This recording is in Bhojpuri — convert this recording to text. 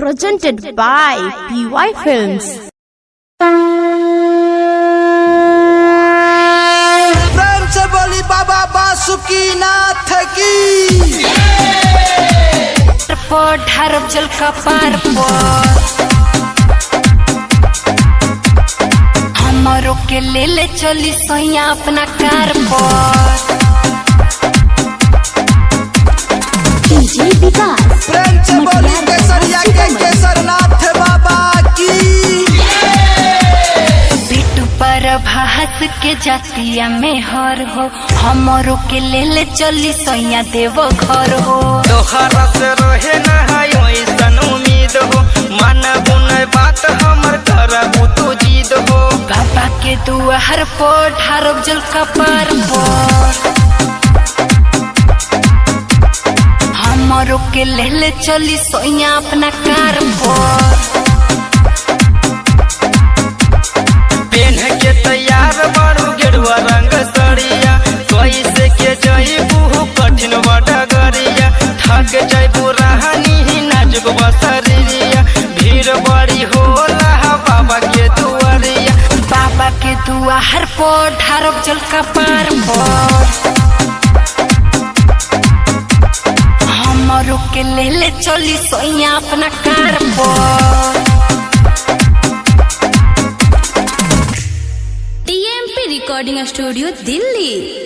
presented by PY Films. प्रेम से बोली बाबा बासुकीनाथ की। ढारब जल का पार हमारो के ले चली सैया अपना कार पर। प्रेम से बोली केसरिया के केसरनाथ बाबा की। बिटू पर भास के जातिया में हर हो हमारो के ले चली सैया देव घर हो। तोहरा से रहे न ऐसन उम्मीद हो मानबू न बात हमर करबू तू जीद हो। बाबा के दुआर पर ढारब जल का पार हमारो के ले चली सैया अपना कार पर। पेन के तैयार बारू गेरुआ रंग सड़िया कैसे के जईबू कठिन बडगरिया थक जईबू रहनी नाजुक बसरिया भीड़ बड़ी होला बाबा के दुआरिया। बाबा के दुआर पर ढारब जल का पार हमारो के ले चली सैया अपना कार पर। TMP recording studio Delhi.